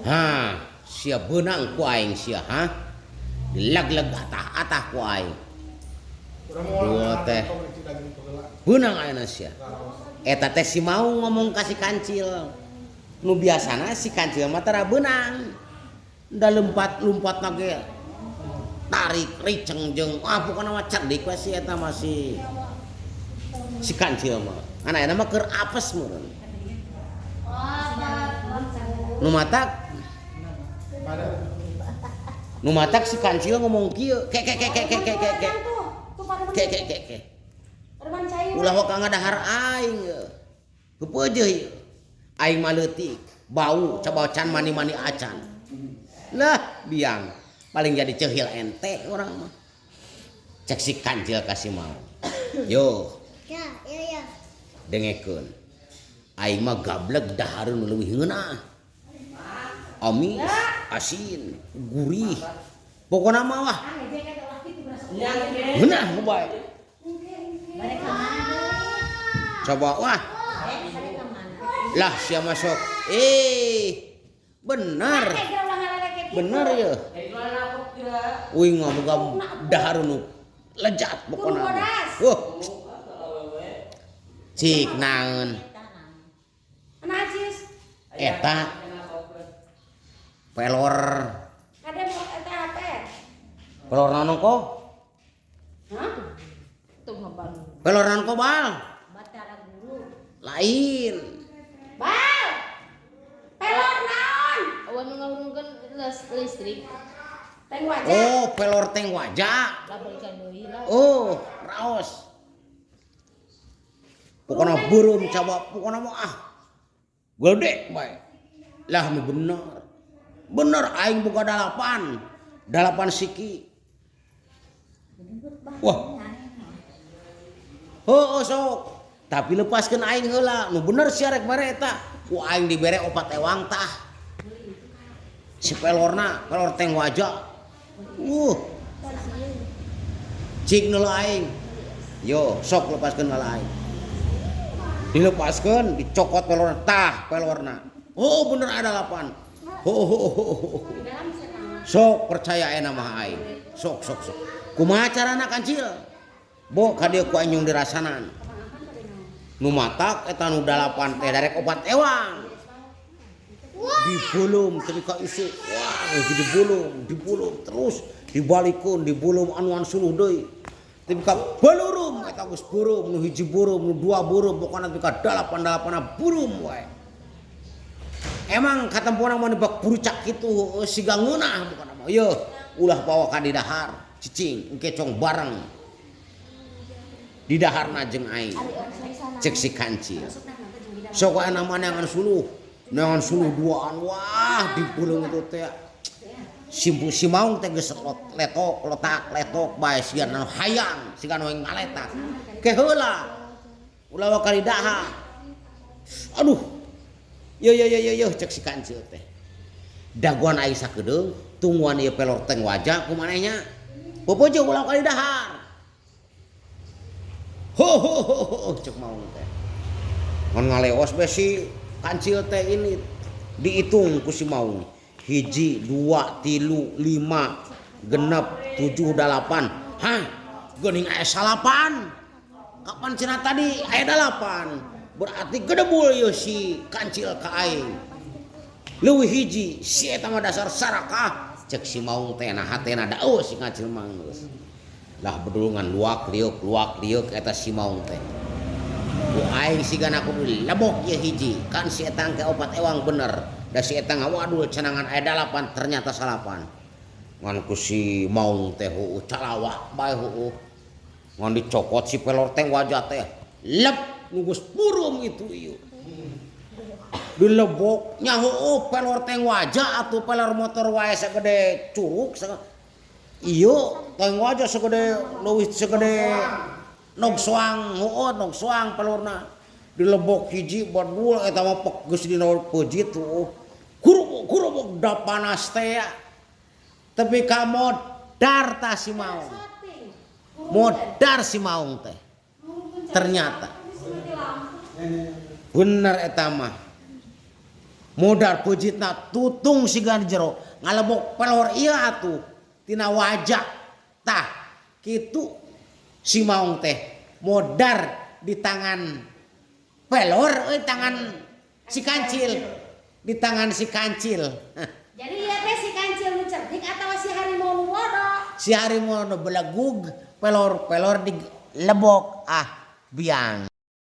Ha, sia beunang ku aing sia ha. Dilag-lag atah-atah ku aing. Dua teh. Beunang ayeuna sia. Eta teh si mau ngomong ka si kancil. Nu biasana si kancil mah tara beunang. Da lompat-lompat ge tarik riceng jeung pokona mah cerdik we si eta mah si kancil mah. Anak mah keur apes meureun. Nu matak si kancil ngomong kieu ke ulah ka ngadahar aing heupeujeuh ieu aing mah leutik bau coba can mani-mani acan lah biang paling jadi ceuhil ente urang mah cek si kancil kasih mau yo ya dengekeun aing mah gablek dahareun leuwih ngeunah amis asin gurih pokona mah wah beunah nu bae coba wah lah sia masuk bener ya uing ngomong dahareun lezat pokona wah cik naon eta pelor pelor naon ko pelor naon ko bal lain bal pelor naon awan ngahurungkeun listrik teng wajah pelor teng wajah lah raos pokona beureum coba pokona mah gede bae lah nu bener aing boga dalapan siki wah sok tapi lepaskeun aing heula nu bener sia rek bare eta ku aing dibere opat ewang tah si pelor teng wajah cik nu aing yo sok lepaskeun heula aing dilepaskeun dicokot pelorna bener ada 8 sok percaya ena mah aing sok kumaha carana kancil bo ka dieu ku anjung dirasanan nu matak eta nu 8 teh darek opat ewang dibulum teu ka isu dibulum terus dibalikeun dibulum anuan suluh deui teu ka balurum eta geus burum nu hiji burum nu dua burum pokona teu ka 8 burum wae emang katempuana mah nebak burucak kitu siga ngeunah bukan mah yeuh ulah bawa ka di dahar cicing engke cong bareng di daharna jeung aing cek si kancil sok wae namanya ngan suluh duaan wah dipulung itu teh si maung teh geus letok bae sigan hayang sigan we ngaletak ke heula ulah ka di dahar aduh yo cek si kancil teh daguan aing sakedeung tungguan ieu pelor teng wajah kumanehnya popojo ulah ka di dahar ho cek maung teh ngan ngaleos be si kancil teh ini dihitung ku si maung 1 2 3 5 6 7 8 hah geuning aya 8 kapan cenah tadi aya 8 berarti gedebul yo si kancil ka aing leuwih hiji si eta mah dasar sarakah cek si maung teh nah hatena daeuh si kancil mah geus lah bedulungan luak liuk eta si maung teh ku aing sigana kudu lebok ye hiji kan si eta engke opat ewang bener da si eta ngawadul cenangan aya 8 ternyata 8 ngan ku si maung teh calawak bae ngan dicokot si pelor teng wajah teh lep nugus burum itu ieu dilebok nyaho pelor teng wajah atuh pelor motor wae sagede curug ieu teng wajah sagede leuwih sagede nog soang pelorna dilebok hiji badul eta mah pek geus dina peujit kurubuk da panas teh tapi ka modar tah si maung teh ternyata bener eta mah modal pejitna tutung sigan jero ngalebok pelor iya atuh tina wajah tah kitu si maung teh modar di tangan pelor tangan si kancil di tangan si kancil. Jadi iya teh si kancil nu cerdik atau si harimau nu bodoh? Si harimau nu belegug pelor di lebok biang.